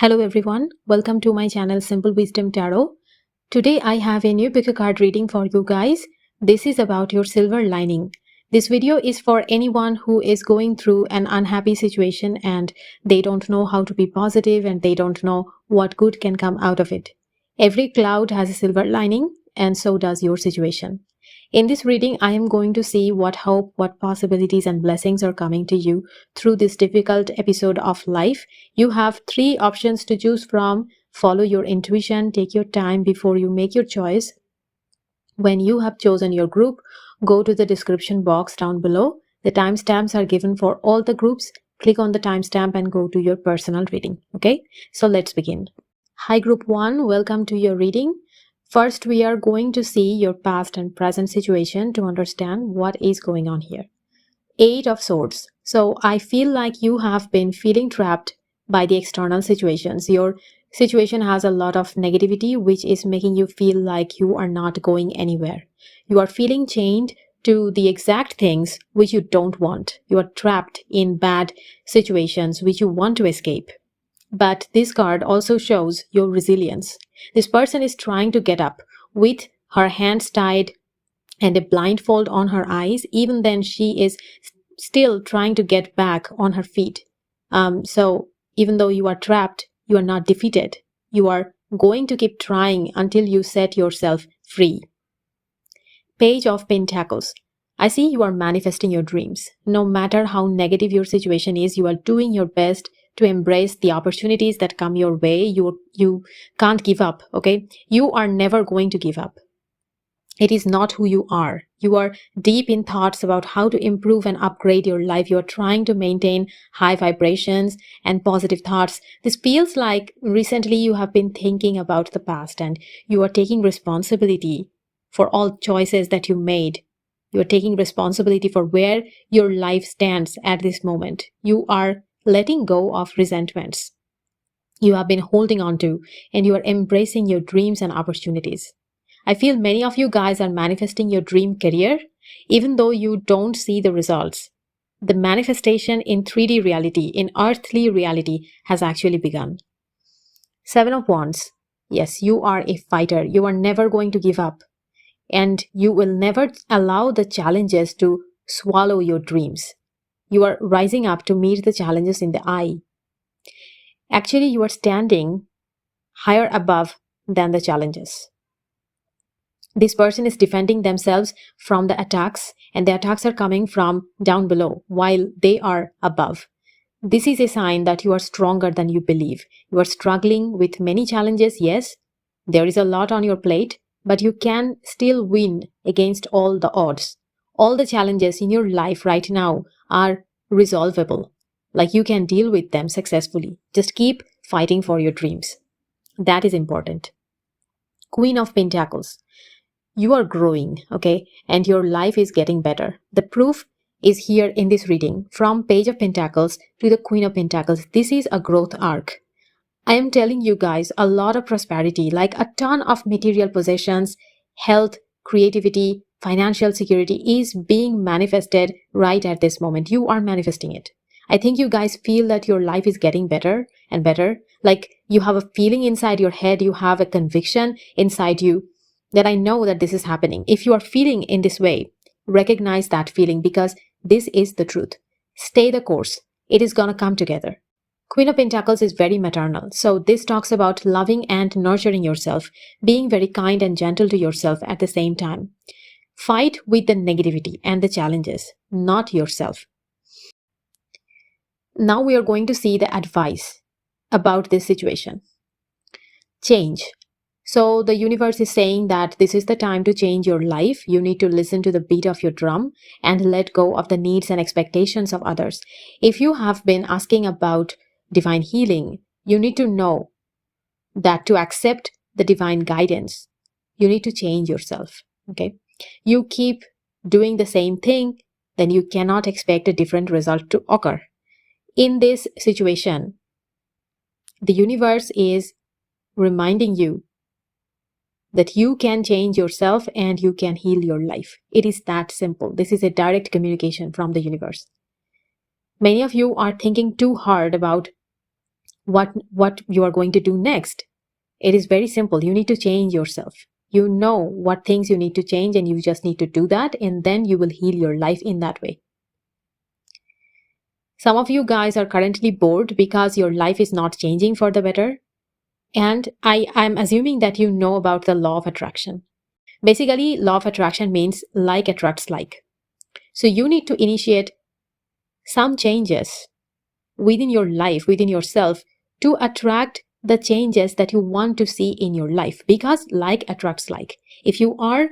Hello everyone, welcome to my channel Simple Wisdom Tarot. Today I have a new pick a card reading for you guys. This is about your silver lining. This video is for anyone who is going through an unhappy situation and they don't know how to be positive and they don't know what good can come out of it. Every cloud has a silver lining and so does your situation. In this reading, I am going to see what hope, what possibilities and blessings are coming to you through this difficult episode of life. You have three options to choose from. Follow your intuition, take your time before you make your choice. When you have chosen your group, go to the description box down below. The timestamps are given for all the groups. Click on the timestamp and go to your personal reading. Okay, so let's begin. Hi Group 1, welcome to your reading. First, we are going to see your past and present situation to understand what is going on here. 8 of Swords. So I feel like you have been feeling trapped by the external situations. Your situation has a lot of negativity, which is making you feel like you are not going anywhere. You are feeling chained to the exact things which you don't want. You are trapped in bad situations which you want to escape. But this card also shows your resilience. This person is trying to get up with her hands tied and a blindfold on her eyes. Even then, she is still trying to get back on her feet. So even though you are trapped, you are not defeated. You are going to keep trying until you set yourself free. Page of Pentacles. I see you are manifesting your dreams. No matter how negative your situation is, you are doing your best to embrace the opportunities that come your way. You can't give up, okay? You are never going to give up. It is not who you are. You are deep in thoughts about how to improve and upgrade your life. You are trying to maintain high vibrations and positive thoughts. This feels like recently you have been thinking about the past and you are taking responsibility for all choices that you made. You are taking responsibility for where your life stands at this moment. You are letting go of resentments you have been holding on to, and you are embracing your dreams and opportunities. I feel many of you guys are manifesting your dream career, even though you don't see the results. The manifestation in 3D reality, in earthly reality, has actually begun. 7 of Wands. Yes, you are a fighter. You are never going to give up. And you will never allow the challenges to swallow your dreams. You are rising up to meet the challenges in the eye. Actually, you are standing higher above than the challenges. This person is defending themselves from the attacks, and the attacks are coming from down below while they are above. This is a sign that you are stronger than you believe. You are struggling with many challenges, yes. There is a lot on your plate, but you can still win against all the odds. All the challenges in your life right now are resolvable. Like you can deal with them successfully. Just keep fighting for your dreams. That is important. Queen of Pentacles. You are growing, okay? And your life is getting better. The proof is here in this reading. From Page of Pentacles to the Queen of Pentacles. This is a growth arc. I am telling you guys a lot of prosperity, like a ton of material possessions, health, creativity, financial security is being manifested right at this moment. You are manifesting it. I think you guys feel that your life is getting better and better. Like you have a feeling inside your head, you have a conviction inside you that I know that this is happening. If you are feeling in this way, recognize that feeling because this is the truth. Stay the course. It is gonna come together. Queen of Pentacles is very maternal. So this talks about loving and nurturing yourself, being very kind and gentle to yourself at the same time. Fight with the negativity and the challenges, not yourself. Now we are going to see the advice about this situation. Change. So the universe is saying that this is the time to change your life. You need to listen to the beat of your drum and let go of the needs and expectations of others. If you have been asking about divine healing, you need to know that to accept the divine guidance, you need to change yourself, okay? You keep doing the same thing, then you cannot expect a different result to occur. In this situation, the universe is reminding you that you can change yourself and you can heal your life. It is that simple. This is a direct communication from the universe. Many of you are thinking too hard about what you are going to do next. It is very simple. You need to change yourself. You know what things you need to change, and you just need to do that, and then you will heal your life in that way. Some of you guys are currently bored because your life is not changing for the better. And I'm assuming that you know about the law of attraction. Basically, law of attraction means like attracts like. So you need to initiate some changes within your life, within yourself, to attract the changes that you want to see in your life, because like attracts like. If you are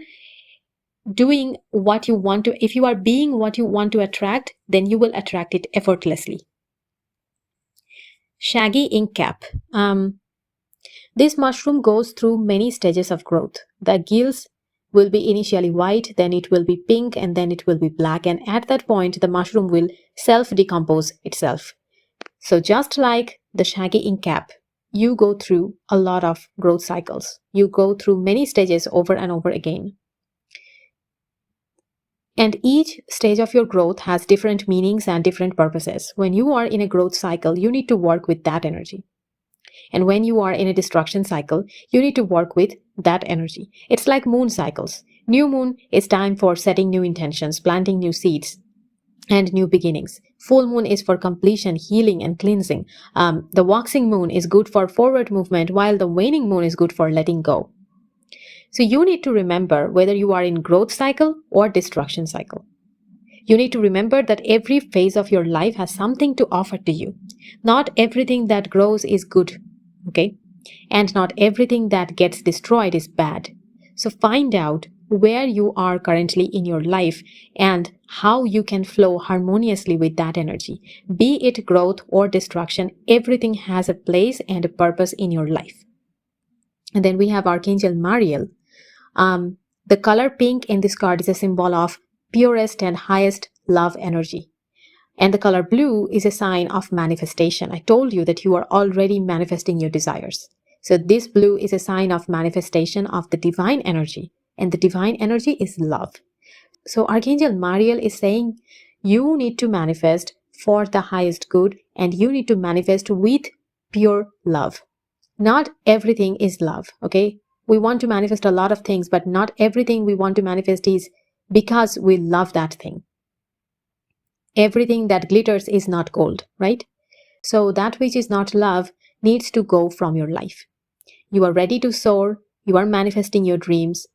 doing what you want to, if you are being what you want to attract, then you will attract it effortlessly. Shaggy ink cap. This mushroom goes through many stages of growth. The gills will be initially white, then it will be pink, and then it will be black. And at that point, the mushroom will self-decompose itself. So just like the shaggy ink cap, you go through a lot of growth cycles. You go through many stages over and over again. And each stage of your growth has different meanings and different purposes. When you are in a growth cycle, you need to work with that energy. And when you are in a destruction cycle, you need to work with that energy. It's like moon cycles. New moon is time for setting new intentions, planting new seeds, and new beginnings. Full moon is for completion, healing, and cleansing. The waxing moon is good for forward movement, while the waning moon is good for letting go. So you need to remember whether you are in growth cycle or destruction cycle. You need to remember that every phase of your life has something to offer to you. Not everything that grows is good, okay? And not everything that gets destroyed is bad. So find out where you are currently in your life and how you can flow harmoniously with that energy. Be it growth or destruction, everything has a place and a purpose in your life. And then we have Archangel Uriel. The color pink in this card is a symbol of purest and highest love energy. And the color blue is a sign of manifestation. I told you that you are already manifesting your desires. So this blue is a sign of manifestation of the divine energy. And the divine energy is love. So Archangel Uriel is saying you need to manifest for the highest good, and you need to manifest with pure love. Not everything is love, okay? We want to manifest a lot of things, but not everything we want to manifest is because we love that thing. Everything that glitters is not gold, right? So that which is not love needs to go from your life. You are ready to soar. You are manifesting your dreams.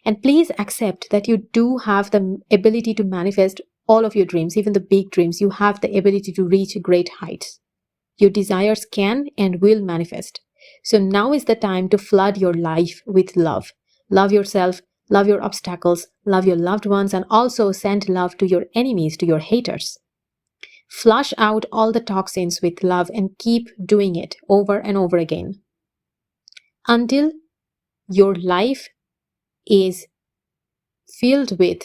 And please accept that you do have the ability to manifest all of your dreams, even the big dreams. You have the ability to reach great heights. Your desires can and will manifest. So now is the time to flood your life with love. Love yourself, love your obstacles, love your loved ones, and also send love to your enemies, to your haters. Flush out all the toxins with love and keep doing it over and over again until your life is filled with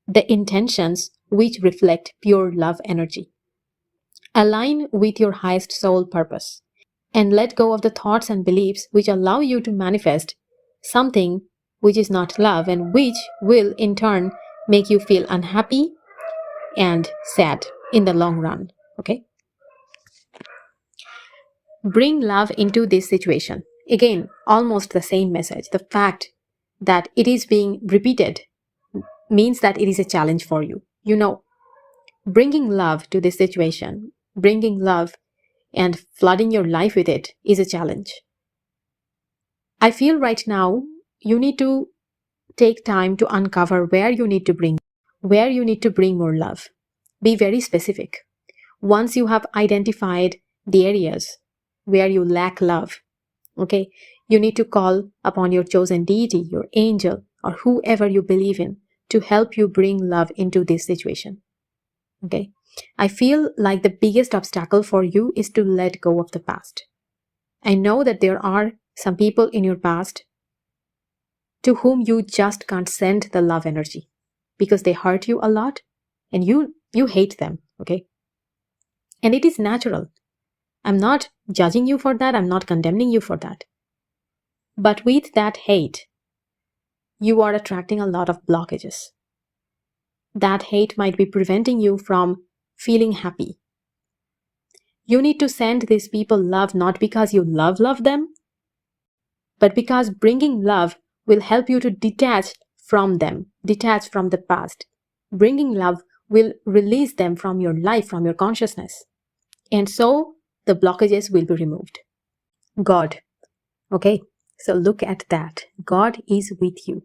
the intentions which reflect pure love energy. Align with your highest soul purpose and let go of the thoughts and beliefs which allow you to manifest something which is not love and which will in turn make you feel unhappy and sad in the long run, okay? Bring love into this situation. Again, almost the same message. The fact that it is being repeated means that it is a challenge for you. You know, bringing love to this situation, bringing love and flooding your life with it is a challenge. I feel right now you need to take time to uncover where you need to bring more love. Be very specific. Once you have identified the areas where you lack love, okay, you need to call upon your chosen deity, your angel, or whoever you believe in to help you bring love into this situation. Okay, I feel like the biggest obstacle for you is to let go of the past. I know that there are some people in your past to whom you just can't send the love energy because they hurt you a lot and you hate them, okay? And it is natural. I'm not judging you for that. I'm not condemning you for that. But with that hate, you are attracting a lot of blockages. That hate might be preventing you from feeling happy. You need to send these people love not because you love them, but because bringing love will help you to detach from them, detach from the past. Bringing love will release them from your life, from your consciousness. And so the blockages will be removed. God. Okay, so look at that. God is with you.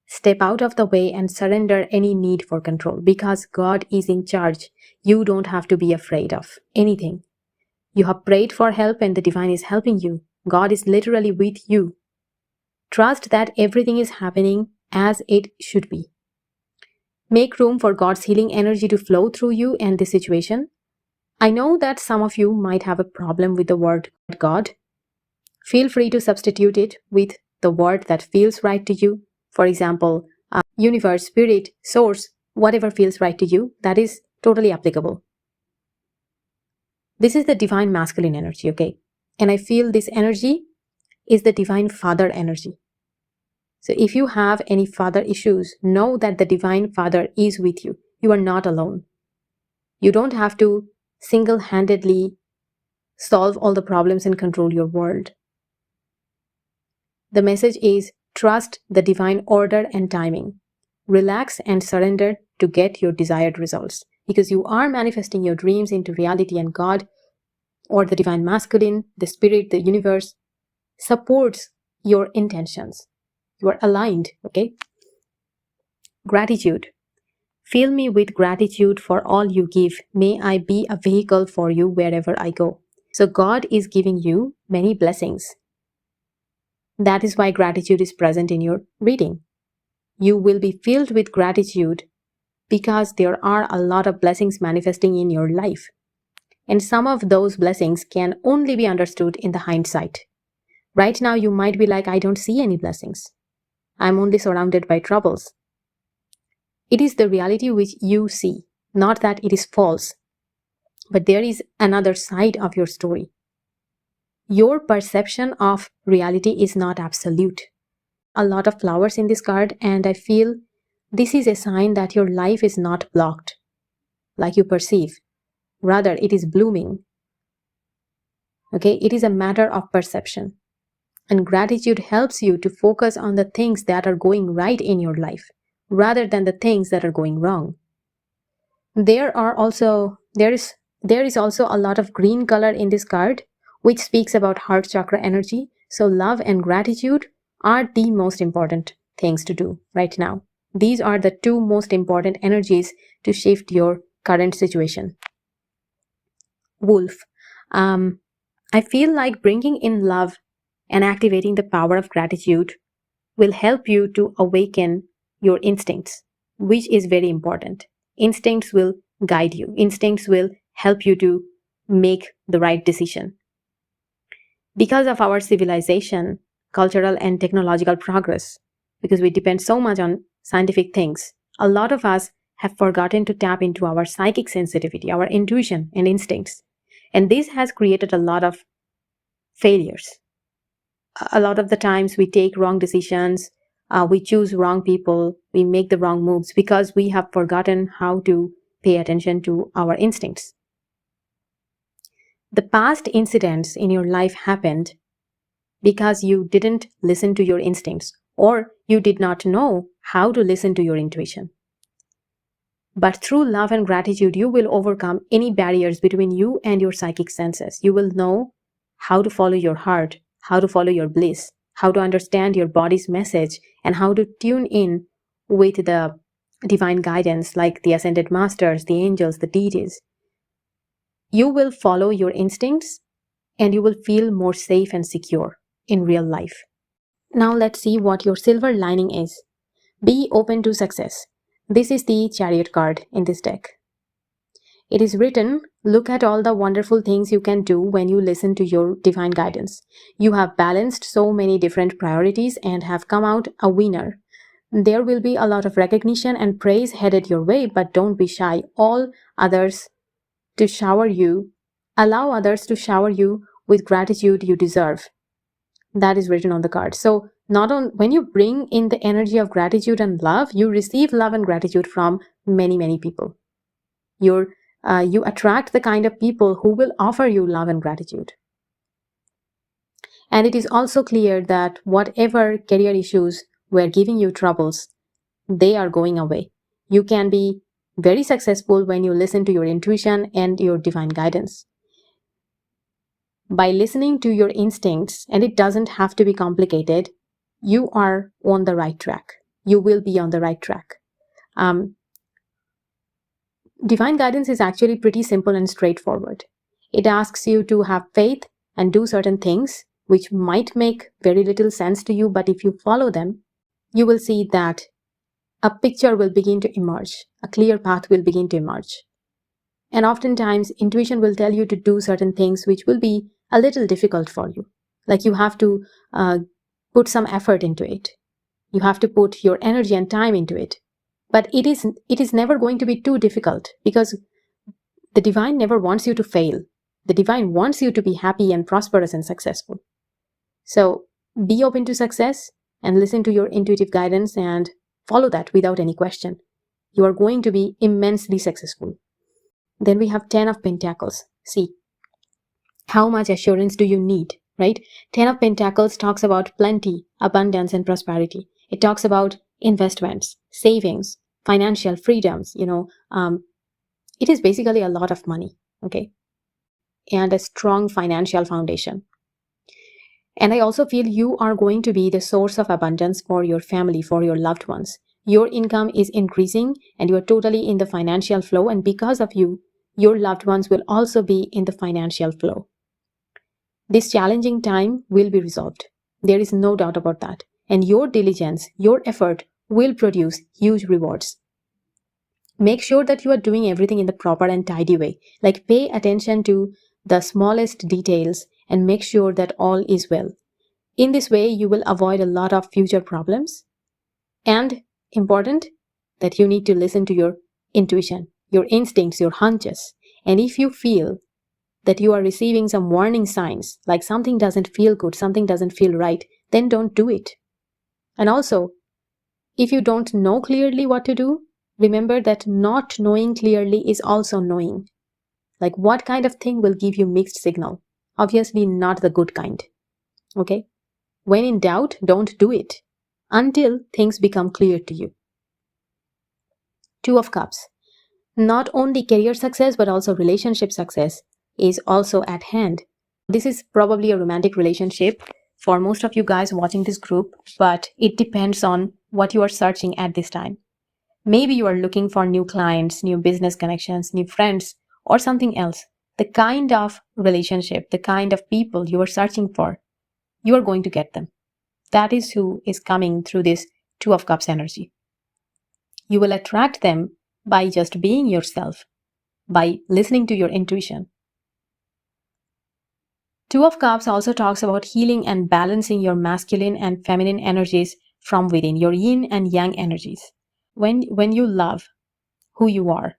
Step out of the way and surrender any need for control because God is in charge. You don't have to be afraid of anything. You have prayed for help and the divine is helping you. God is literally with you. Trust that everything is happening as it should be. Make room for God's healing energy to flow through you and the situation. I know that some of you might have a problem with the word God. Feel free to substitute it with the word that feels right to you. For example, universe, spirit, source, whatever feels right to you, that is totally applicable. This is the divine masculine energy, okay? And I feel this energy is the divine father energy. So if you have any father issues, know that the divine father is with you. You are not alone. You don't have to single-handedly solve all the problems and control your world. The message is trust the divine order and timing. Relax and surrender to get your desired results because you are manifesting your dreams into reality and God or the divine masculine, the spirit, the universe supports your intentions. You are aligned, okay? Gratitude. Fill me with gratitude for all you give. May I be a vehicle for you wherever I go. So God is giving you many blessings. That is why gratitude is present in your reading. You will be filled with gratitude because there are a lot of blessings manifesting in your life. And some of those blessings can only be understood in the hindsight. Right now, you might be like, I don't see any blessings. I'm only surrounded by troubles. It is the reality which you see, not that it is false. But there is another side of your story. Your perception of reality is not absolute. A lot of flowers in this card, and I feel this is a sign that your life is not blocked like you perceive. Rather, it is blooming. Okay, it is a matter of perception. And gratitude helps you to focus on the things that are going right in your life rather than the things that are going wrong. There is also a lot of green color in this card, which speaks about heart chakra energy. So love and gratitude are the most important things to do right now. These are the two most important energies to shift your current situation. Wolf. I feel like bringing in love and activating the power of gratitude will help you to awaken your instincts, which is very important. Instincts will guide you. Instincts will help you to make the right decision. Because of our civilization, cultural and technological progress, because we depend so much on scientific things, a lot of us have forgotten to tap into our psychic sensitivity, our intuition and instincts. And this has created a lot of failures. A lot of the times we take wrong decisions, we choose wrong people, we make the wrong moves because we have forgotten how to pay attention to our instincts. The past incidents in your life happened because you didn't listen to your instincts or you did not know how to listen to your intuition. But through love and gratitude, you will overcome any barriers between you and your psychic senses. You will know how to follow your heart, how to follow your bliss, how to understand your body's message, and how to tune in with the divine guidance like the ascended masters, the angels, the deities. You will follow your instincts and you will feel more safe and secure in real life. Now let's see what your silver lining is. Be open to success. This is the Chariot card in this deck. It is written, look at all the wonderful things you can do when you listen to your divine guidance. You have balanced so many different priorities and have come out a winner. There will be a lot of recognition and praise headed your way, but don't be shy. Allow others to shower you with gratitude you deserve. That is written on the card. So when you bring in the energy of gratitude and love, you receive love and gratitude from many, many people. Your You attract the kind of people who will offer you love and gratitude. And it is also clear that whatever career issues were giving you troubles, they are going away. You can be very successful when you listen to your intuition and your divine guidance. By listening to your instincts, and it doesn't have to be complicated, you are on the right track. You will be on the right track. Divine guidance is actually pretty simple and straightforward. It asks you to have faith and do certain things which might make very little sense to you, but if you follow them, you will see that a picture will begin to emerge, a clear path will begin to emerge. And oftentimes, intuition will tell you to do certain things which will be a little difficult for you. Like you have to put some effort into it. You have to put your energy and time into it. But it is never going to be too difficult, because the divine never wants you to fail. The divine wants you to be happy and prosperous and successful. So be open to success and listen to your intuitive guidance and follow that without any question. You are going to be immensely successful. Then we have 10 of Pentacles. See, how much assurance do you need, right? 10 of Pentacles talks about plenty, abundance, and prosperity. It talks about investments, savings, financial freedoms, it is basically a lot of money, okay? And a strong financial foundation. And I also feel you are going to be the source of abundance for your family, for your loved ones. Your income is increasing and you are totally in the financial flow. And because of you, your loved ones will also be in the financial flow. This challenging time will be resolved. There is no doubt about that. And your diligence, your effort will produce huge rewards. Make sure that you are doing everything in the proper and tidy way. Like pay attention to the smallest details and make sure that all is well. In this way, you will avoid a lot of future problems. And important, that you need to listen to your intuition, your instincts, your hunches. And if you feel that you are receiving some warning signs, like something doesn't feel good, something doesn't feel right, then don't do it. And also, if you don't know clearly what to do, remember that not knowing clearly is also knowing. Like what kind of thing will give you mixed signal? Obviously not the good kind. Okay? When in doubt, don't do it until things become clear to you. 2 of Cups. Not only career success, but also relationship success is also at hand. This is probably a romantic relationship for most of you guys watching this group, but it depends on what you are searching at this time. Maybe you are looking for new clients, new business connections, new friends, or something else. The kind of relationship, the kind of people you are searching for, you are going to get them. That is who is coming through this 2 of Cups energy. You will attract them by just being yourself, by listening to your intuition. 2 of Cups also talks about healing and balancing your masculine and feminine energies from within, your yin and yang energies. When you love who you are,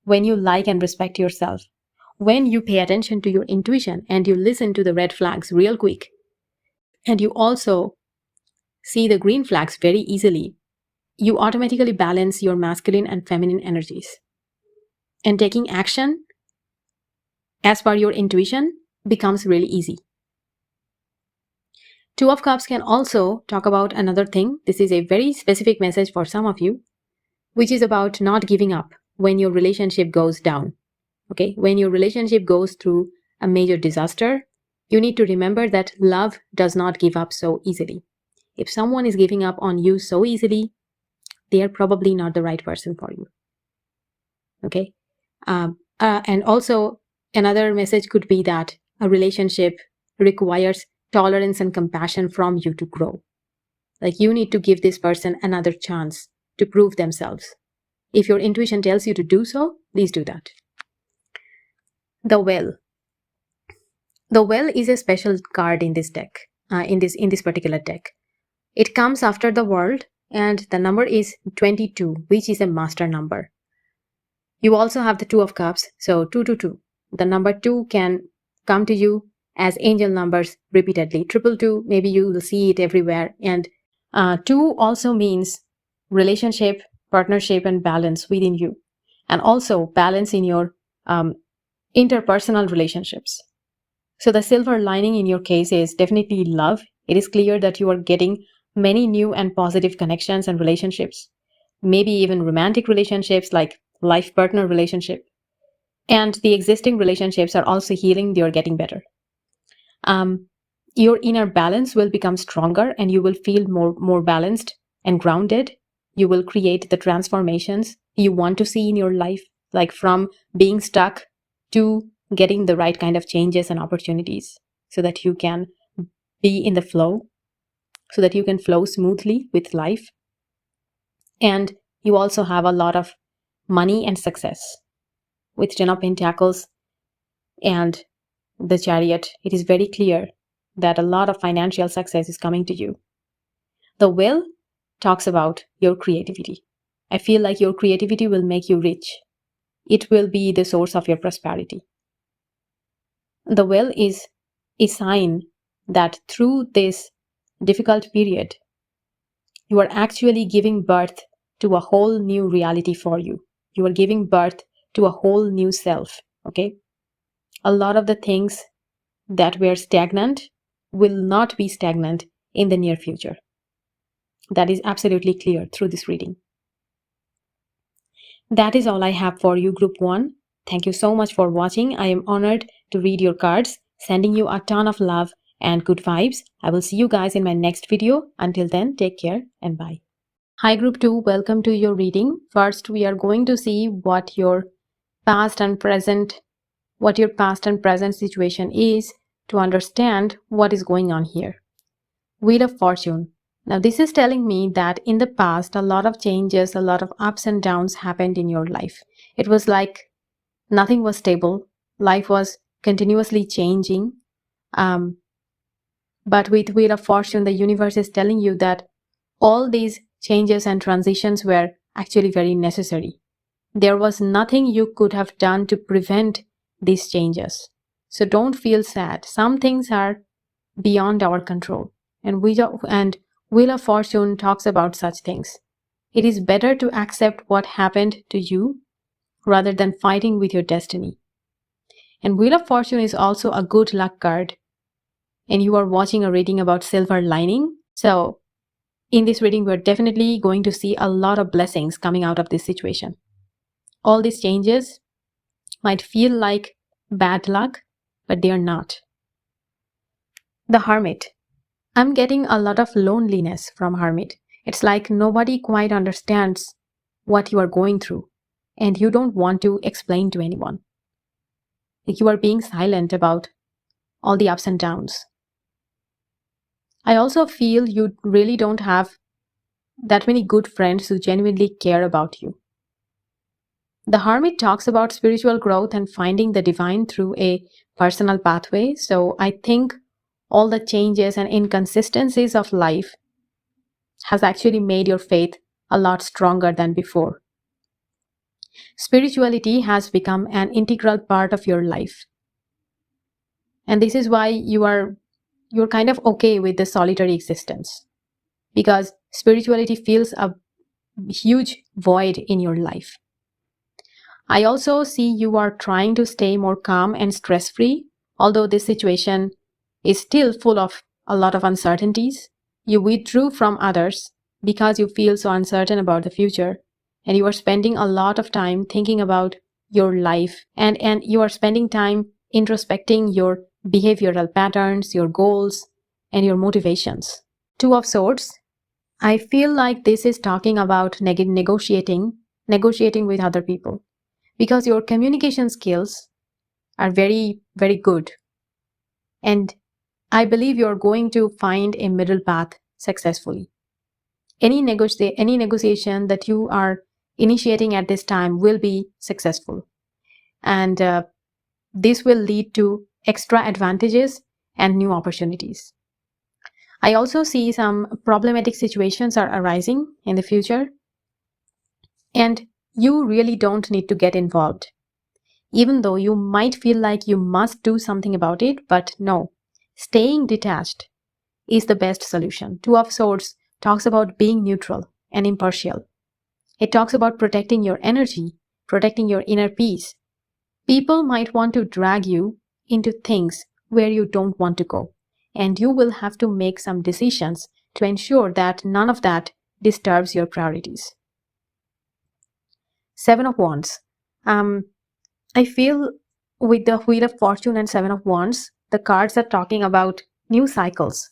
when you like and respect yourself, when you pay attention to your intuition and you listen to the red flags real quick, and you also see the green flags very easily, you automatically balance your masculine and feminine energies. And taking action as per your intuition becomes really easy. 2 of Cups can also talk about another thing. This is a very specific message for some of you, which is about not giving up when your relationship goes down. Okay, when your relationship goes through a major disaster, you need to remember that love does not give up so easily. If someone is giving up on you so easily, they are probably not the right person for you. Okay, and also another message could be that a relationship requires tolerance and compassion from you to grow. Like you need to give this person another chance to prove themselves. If your intuition tells you to do so, please do that. The Well. The Well is a special card in this deck, in this particular deck. It comes after the World, and the number is 22, which is a master number. You also have the 2 of Cups, so 222. The number 2 can come to you as angel numbers repeatedly. 222, maybe you will see it everywhere. And 2 also means relationship, partnership, and balance within you. And also balance in your interpersonal relationships. So the silver lining in your case is definitely love. It is clear that you are getting many new and positive connections and relationships, maybe even romantic relationships like life partner relationship. And the existing relationships are also healing, they are getting better. Your inner balance will become stronger and you will feel more balanced and grounded. You will create the transformations you want to see in your life, like from being stuck to getting the right kind of changes and opportunities so that you can be in the flow, so that you can flow smoothly with life. And you also have a lot of money and success. With Ten of Pentacles and the Chariot, it is very clear that a lot of financial success is coming to you. The Will talks about your creativity. I feel like your creativity will make you rich. It will be the source of your prosperity. The Will is a sign that through this difficult period, you are actually giving birth to a whole new reality for you. You are giving birth to a whole new self, okay? A lot of the things that were stagnant will not be stagnant in the near future. That is absolutely clear through this reading. That is all I have for you, Group 1. Thank you so much for watching. I am honored to read your cards, sending you a ton of love and good vibes. I will see you guys in my next video. Until then, take care and bye. Hi, Group 2. Welcome to your reading. First, we are going to see what your past and present situation is to understand what is going on here. Wheel of Fortune. Now, this is telling me that in the past, a lot of changes, a lot of ups and downs happened in your life. It was like nothing was stable. Life was continuously changing. But with Wheel of Fortune, the universe is telling you that all these changes and transitions were actually very necessary. There was nothing you could have done to prevent these changes. So don't feel sad. Some things are beyond our control. And Wheel of Fortune talks about such things. It is better to accept what happened to you rather than fighting with your destiny. And Wheel of Fortune is also a good luck card. And you are watching a reading about silver lining. So in this reading, we're definitely going to see a lot of blessings coming out of this situation. All these changes might feel like bad luck, but they are not. The Hermit. I'm getting a lot of loneliness from Hermit. It's like nobody quite understands what you are going through, and you don't want to explain to anyone. You are being silent about all the ups and downs. I also feel you really don't have that many good friends who genuinely care about you. The Hermit talks about spiritual growth and finding the divine through a personal pathway. So I think all the changes and inconsistencies of life has actually made your faith a lot stronger than before. Spirituality has become an integral part of your life. And this is why you're kind of okay with the solitary existence, because spirituality fills a huge void in your life. I also see you are trying to stay more calm and stress-free, although this situation is still full of a lot of uncertainties. You withdrew from others because you feel so uncertain about the future, and you are spending a lot of time thinking about your life, and you are spending time introspecting your behavioral patterns, your goals, and your motivations. Two of Swords. I feel like this is talking about negotiating with other people, because your communication skills are very, very good. And I believe you're going to find a middle path successfully. Any negotiation that you are initiating at this time will be successful. And this will lead to extra advantages and new opportunities. I also see some problematic situations are arising in the future, and you really don't need to get involved. Even though you might feel like you must do something about it, but no, staying detached is the best solution. Two of Swords talks about being neutral and impartial. It talks about protecting your energy, protecting your inner peace. People might want to drag you into things where you don't want to go, and you will have to make some decisions to ensure that none of that disturbs your priorities. Seven of Wands. I feel with the Wheel of Fortune and Seven of Wands, the cards are talking about new cycles.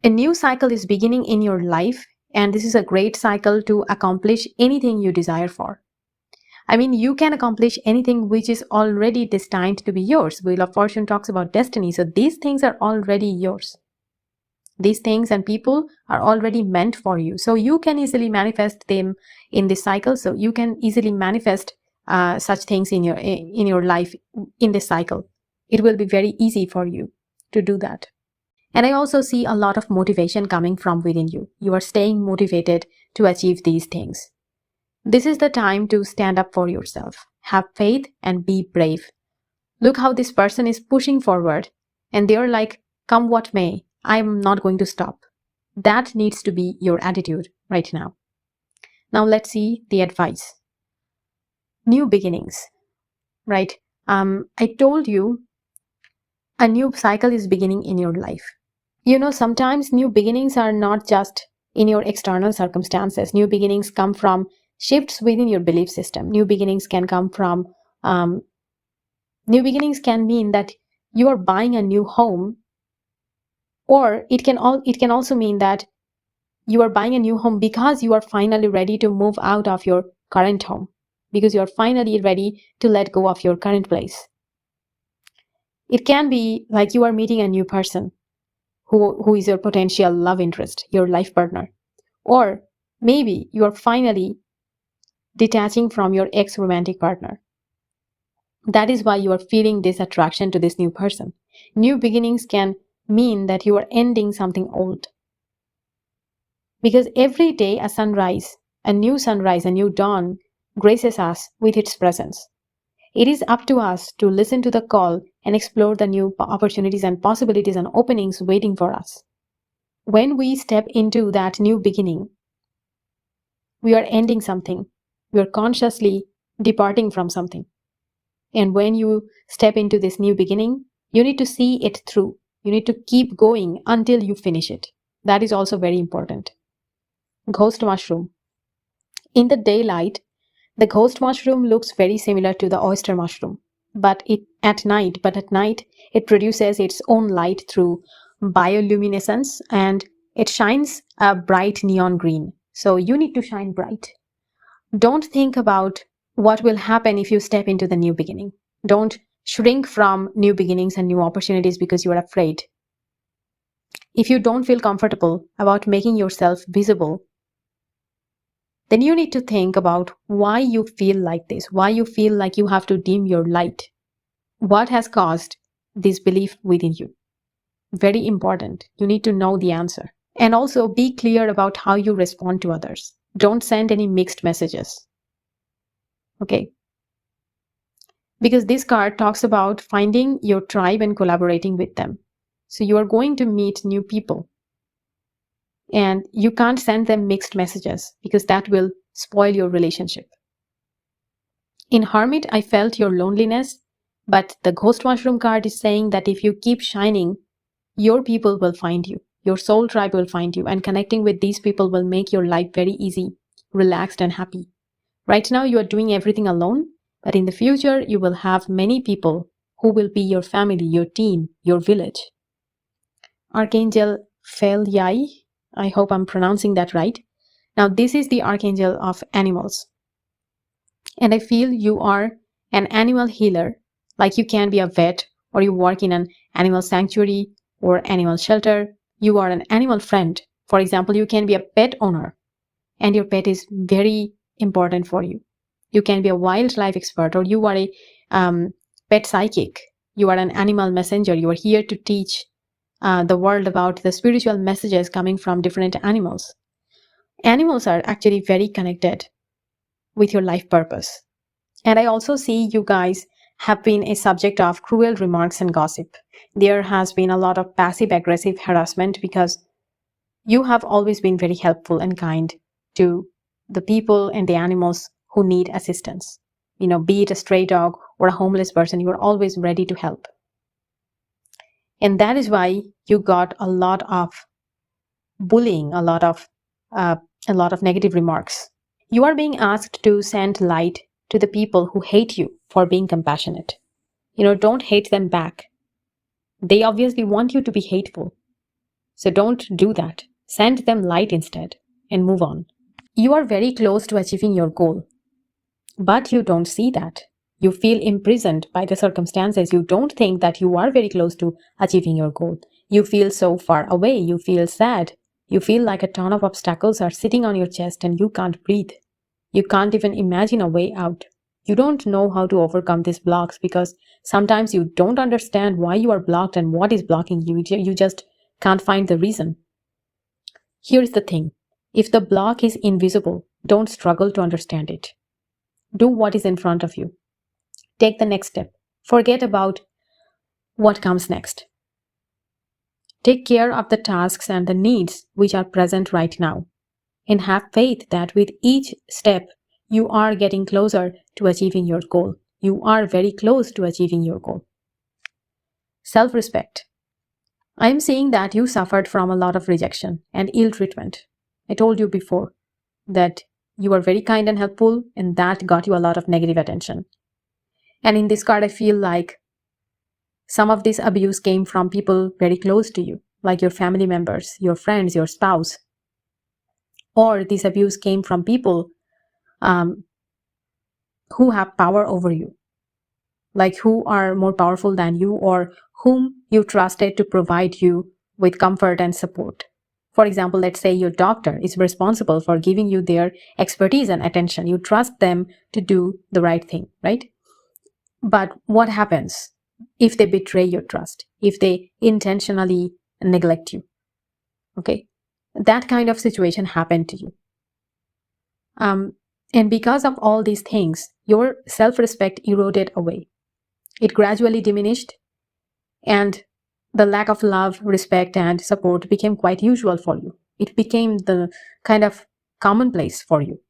A new cycle is beginning in your life, and this is a great cycle to accomplish anything you desire for. I mean, you can accomplish anything which is already destined to be yours. Wheel of Fortune talks about destiny, so these things are already yours. These things and people are already meant for you. So you can easily manifest them in this cycle. So you can easily manifest such things in your life in this cycle. It will be very easy for you to do that. And I also see a lot of motivation coming from within you. You are staying motivated to achieve these things. This is the time to stand up for yourself. Have faith and be brave. Look how this person is pushing forward and they're like, come what may, I'm not going to stop. That needs to be your attitude right now. Now let's see the advice. New beginnings, right? I told you a new cycle is beginning in your life. You know, sometimes new beginnings are not just in your external circumstances. New beginnings come from shifts within your belief system. New beginnings can come from, new beginnings can mean that you are buying a new home, or it can also mean that you are buying a new home because you are finally ready to move out of your current home, because you are finally ready to let go of your current place. It can be like you are meeting a new person who is your potential love interest, your life partner. Or maybe you are finally detaching from your ex-romantic partner. That is why you are feeling this attraction to this new person. New beginnings can mean that you are ending something old. Because every day a sunrise, a new dawn graces us with its presence. It is up to us to listen to the call and explore the new opportunities and possibilities and openings waiting for us. When we step into that new beginning, we are ending something. We are consciously departing from something. And when you step into this new beginning, you need to see it through. You need to keep going until you finish it. That is also very important. Ghost mushroom. In the daylight, the ghost mushroom looks very similar to the oyster mushroom, but at night it produces its own light through bioluminescence, and it shines a bright neon green. So you need to shine bright. Don't think about what will happen if you step into the new beginning. Don't shrink from new beginnings and new opportunities because you are afraid. If you don't feel comfortable about making yourself visible, then you need to think about why you feel like this, why you feel like you have to dim your light. What has caused this belief within you? Very important. You need to know the answer. And also be clear about how you respond to others. Don't send any mixed messages. Okay? Because this card talks about finding your tribe and collaborating with them. So you are going to meet new people. And you can't send them mixed messages because that will spoil your relationship. In Hermit, I felt your loneliness, but the Ghost Mushroom card is saying that if you keep shining, your people will find you. Your soul tribe will find you, and connecting with these people will make your life very easy, relaxed, and happy. Right now, you are doing everything alone, but in the future, you will have many people who will be your family, your team, your village. Archangel Feliai, I hope I'm pronouncing that right. Now, this is the archangel of animals. And I feel you are an animal healer, like you can be a vet, or you work in an animal sanctuary or animal shelter. You are an animal friend. For example, you can be a pet owner, and your pet is very important for you. You can be a wildlife expert, or you are a pet psychic. You are an animal messenger. You are here to teach the world about the spiritual messages coming from different animals. Animals are actually very connected with your life purpose. And I also see you guys have been a subject of cruel remarks and gossip. There has been a lot of passive-aggressive harassment because you have always been very helpful and kind to the people and the animals who need assistance. be it a stray dog or a homeless person, you are always ready to help. And that is why you got a lot of bullying, a lot of negative remarks. You are being asked to send light to the people who hate you for being compassionate. Don't hate them back. They obviously want you to be hateful. So don't do that. Send them light instead and move on. You are very close to achieving your goal, but you don't see that. You feel imprisoned by the circumstances. You don't think that you are very close to achieving your goal. You feel so far away. You feel sad. You feel like a ton of obstacles are sitting on your chest and you can't breathe. You can't even imagine a way out. You don't know how to overcome these blocks because sometimes you don't understand why you are blocked and what is blocking you. You just can't find the reason. Here's the thing. If the block is invisible, don't struggle to understand it. Do what is in front of you. Take the next step. Forget about what comes next. Take care of the tasks and the needs which are present right now. And have faith that with each step, you are getting closer to achieving your goal. You are very close to achieving your goal. Self-respect. I am seeing that you suffered from a lot of rejection and ill treatment. I told you before that you were very kind and helpful, and that got you a lot of negative attention. And in this card, I feel like some of this abuse came from people very close to you, like your family members, your friends, your spouse. Or this abuse came from people who have power over you, like who are more powerful than you or whom you trusted to provide you with comfort and support. For example, let's say your doctor is responsible for giving you their expertise and attention. You trust them to do the right thing, right? But what happens if they betray your trust, if they intentionally neglect you? Okay, that kind of situation happened to you. And because of all these things, your self-respect eroded away. It gradually diminished, and the lack of love, respect, and support became quite usual for you. It became the kind of commonplace for you.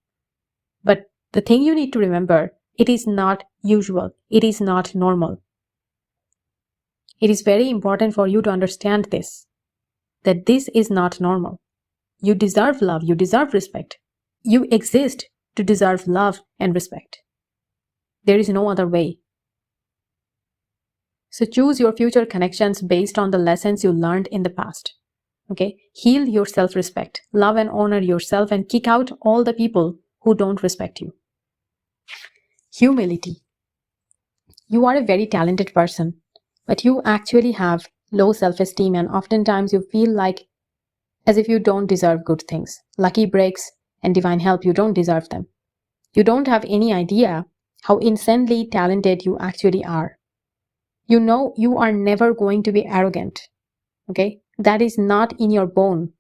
But the thing you need to remember, it is not usual. It is not normal. It is very important for you to understand this, that this is not normal. You deserve love. You deserve respect. You exist to deserve love and respect. There is no other way. So choose your future connections based on the lessons you learned in the past. Okay? Heal your self-respect. Love and honor yourself and kick out all the people who don't respect you. Humility. You are a very talented person, but you actually have low self-esteem, and oftentimes you feel like as if you don't deserve good things. Lucky breaks and divine help, you don't deserve them. You don't have any idea how insanely talented you actually are. You know you are never going to be arrogant. Okay? That is not in your bone.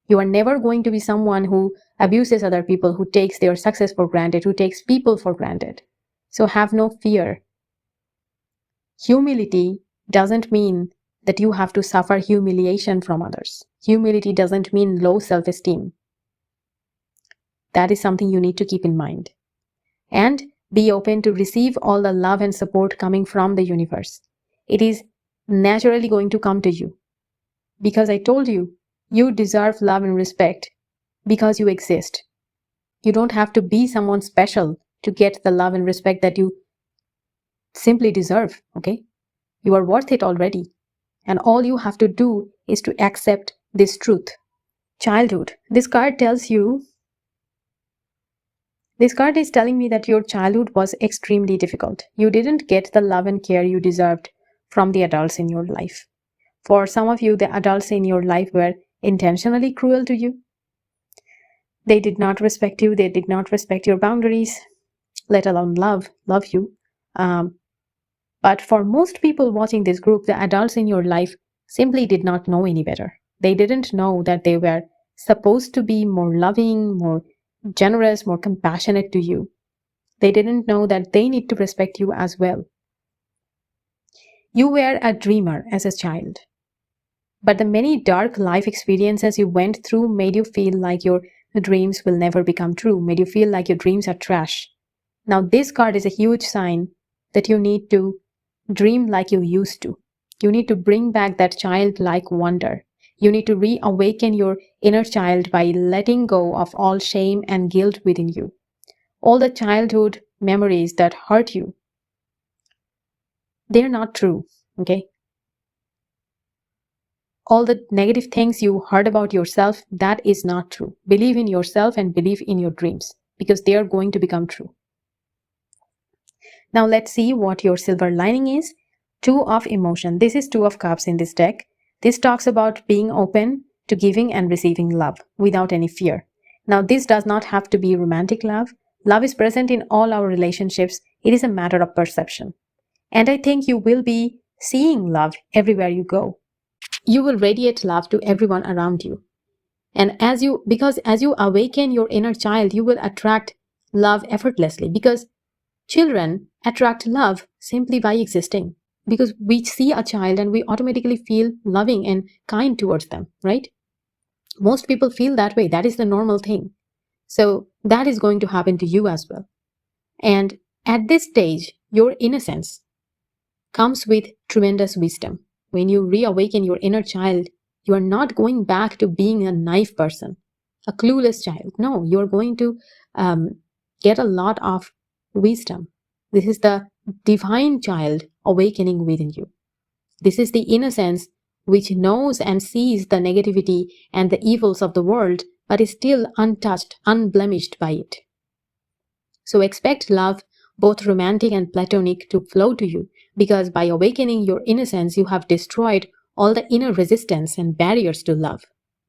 You are never going to be someone who abuses other people, who takes their success for granted, who takes people for granted. So have no fear. Humility doesn't mean that you have to suffer humiliation from others. Humility doesn't mean low self-esteem. That is something you need to keep in mind. And be open to receive all the love and support coming from the universe. It is naturally going to come to you. Because I told you, you deserve love and respect because you exist. You don't have to be someone special to get the love and respect that you simply deserve, okay? You are worth it already. And all you have to do is to accept this truth. Childhood. This card is telling me that your childhood was extremely difficult. You didn't get the love and care you deserved from the adults in your life. For some of you, the adults in your life were intentionally cruel to you. They did not respect you. They did not respect your boundaries, let alone love you. But for most people watching this group, the adults in your life simply did not know any better. They didn't know that they were supposed to be more loving, more generous, more compassionate to you. They didn't know that they need to respect you as well. You were a dreamer as a child. But the many dark life experiences you went through made you feel like your dreams will never become true, made you feel like your dreams are trash. Now, this card is a huge sign that you need to dream like you used to. You need to bring back that childlike wonder. You need to reawaken your inner child by letting go of all shame and guilt within you. All the childhood memories that hurt you, they're not true, okay? All the negative things you heard about yourself, that is not true. Believe in yourself and believe in your dreams because they are going to become true. Now let's see what your silver lining is. Two of emotion. This is Two of Cups in this deck. This talks about being open to giving and receiving love without any fear. Now this does not have to be romantic love. Love is present in all our relationships. It is a matter of perception. And I think you will be seeing love everywhere you go. You will radiate love to everyone around you. And because as you awaken your inner child, you will attract love effortlessly because children attract love simply by existing. Because we see a child and we automatically feel loving and kind towards them, right? Most people feel that way. That is the normal thing. So that is going to happen to you as well. And at this stage, your innocence comes with tremendous wisdom. When you reawaken your inner child, you are not going back to being a naive person, a clueless child. No, you are going to get a lot of wisdom. This is the divine child awakening within you. This is the innocence which knows and sees the negativity and the evils of the world, but is still untouched, unblemished by it. So expect love, both romantic and platonic, to flow to you, because by awakening your innocence, you have destroyed all the inner resistance and barriers to love.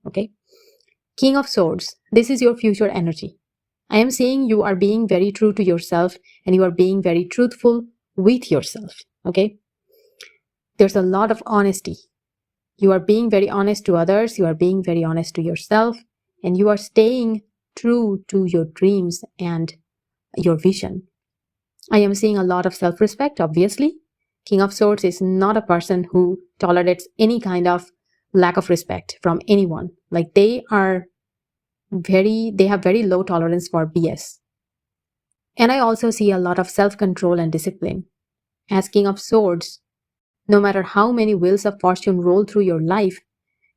Okay? King of Swords, this is your future energy. I am saying you are being very true to yourself and you are being very truthful with yourself. Okay? There's a lot of honesty. You are being very honest to others, you are being very honest to yourself, and you are staying true to your dreams and your vision. I am seeing a lot of self-respect, obviously. King of Swords is not a person who tolerates any kind of lack of respect from anyone. Like they have very low tolerance for BS. And I also see a lot of self-control and discipline. As King of Swords, no matter how many wheels of fortune roll through your life,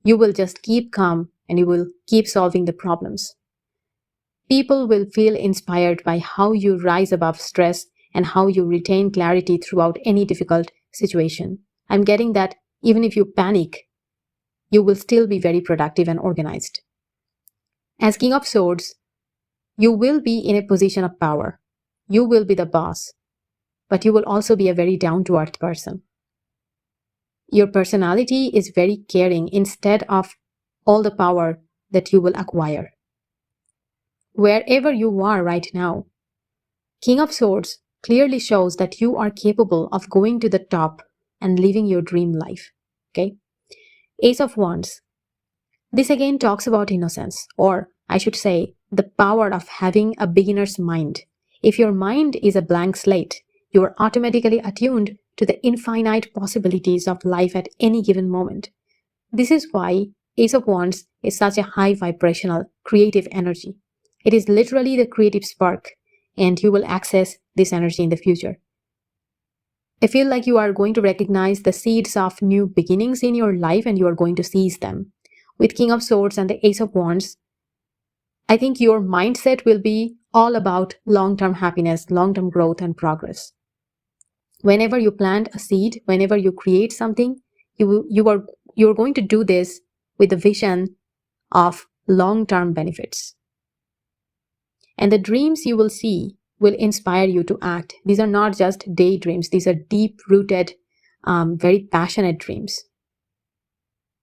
you will just keep calm and you will keep solving the problems. People will feel inspired by how you rise above stress and how you retain clarity throughout any difficult situation. I'm getting that even if you panic, you will still be very productive and organized. As King of Swords, you will be in a position of power. You will be the boss, but you will also be a very down-to-earth person. Your personality is very caring instead of all the power that you will acquire. Wherever you are right now, King of Swords clearly shows that you are capable of going to the top and living your dream life. Okay? Ace of Wands. This again talks about innocence, or I should say, the power of having a beginner's mind. If your mind is a blank slate, you are automatically attuned to the infinite possibilities of life at any given moment. This is why Ace of Wands is such a high vibrational, creative energy. It is literally the creative spark, and you will access this energy in the future. I feel like you are going to recognize the seeds of new beginnings in your life and you are going to seize them. With King of Swords and the Ace of Wands, I think your mindset will be all about long-term happiness, long-term growth and progress. Whenever you plant a seed, whenever you create something, you're going to do this with the vision of long-term benefits. And the dreams you will see will inspire you to act. These are not just daydreams. These are deep-rooted, very passionate dreams.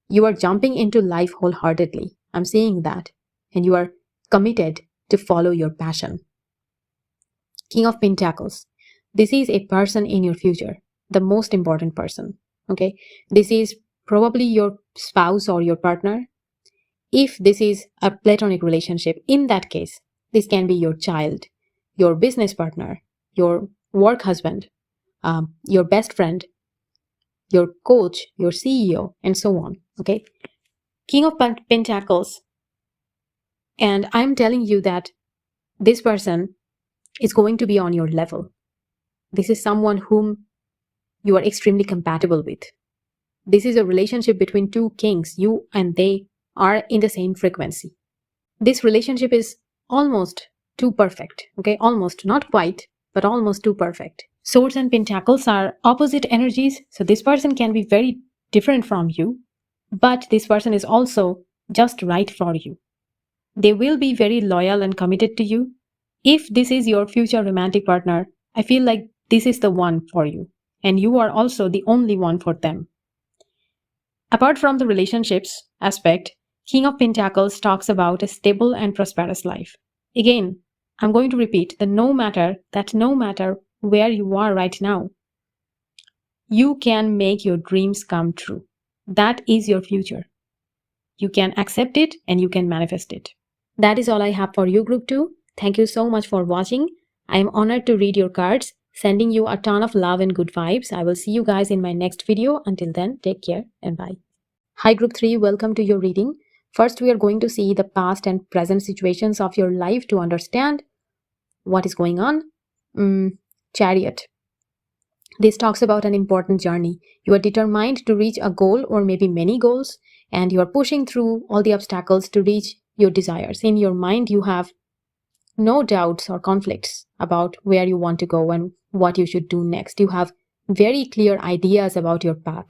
You are jumping into life wholeheartedly. I'm seeing that. And you are committed to follow your passion. King of Pentacles. This is a person in your future, the most important person. Okay? This is probably your spouse or your partner. If this is a platonic relationship, in that case, this can be your child, your business partner, your work husband, your best friend, your coach, your CEO, and so on. Okay? King of Pentacles. And I'm telling you that this person is going to be on your level. This is someone whom you are extremely compatible with. This is a relationship between two kings. You and they are in the same frequency. This relationship is almost too perfect. Okay, almost, not quite, but almost too perfect. Swords and Pentacles are opposite energies, so this person can be very different from you, but this person is also just right for you. They will be very loyal and committed to you. If this is your future romantic partner, I feel like this is the one for you, and you are also the only one for them. Apart from the relationships aspect, King of Pentacles talks about a stable and prosperous life. Again, I'm going to repeat that no matter where you are right now, you can make your dreams come true. That is your future. You can accept it and you can manifest it. That is all I have for you, Group 2. Thank you so much for watching. I am honored to read your cards, sending you a ton of love and good vibes. I will see you guys in my next video. Until then, take care and bye. Hi, Group 3. Welcome to your reading. First, we are going to see the past and present situations of your life to understand what is going on. Chariot. This talks about an important journey. You are determined to reach a goal or maybe many goals, and you are pushing through all the obstacles to reach your desires. In your mind, you have no doubts or conflicts about where you want to go and what you should do next. You have very clear ideas about your path.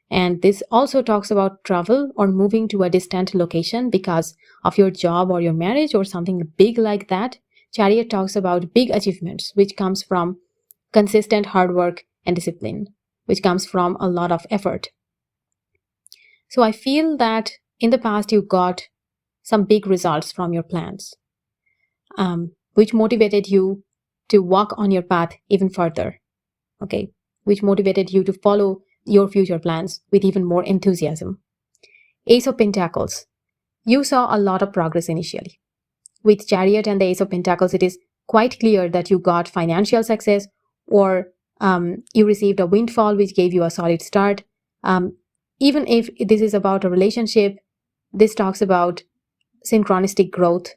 And this also talks about travel or moving to a distant location because of your job or your marriage or something big like that. Chariot talks about big achievements, which comes from consistent hard work and discipline, which comes from a lot of effort. So I feel that in the past you got some big results from your plans, which motivated you to walk on your path even further, okay? Which motivated you to follow your future plans with even more enthusiasm. Ace of Pentacles. You saw a lot of progress initially. With Chariot and the Ace of Pentacles, it is quite clear that you got financial success or you received a windfall which gave you a solid start. Even if this is about a relationship, this talks about synchronistic growth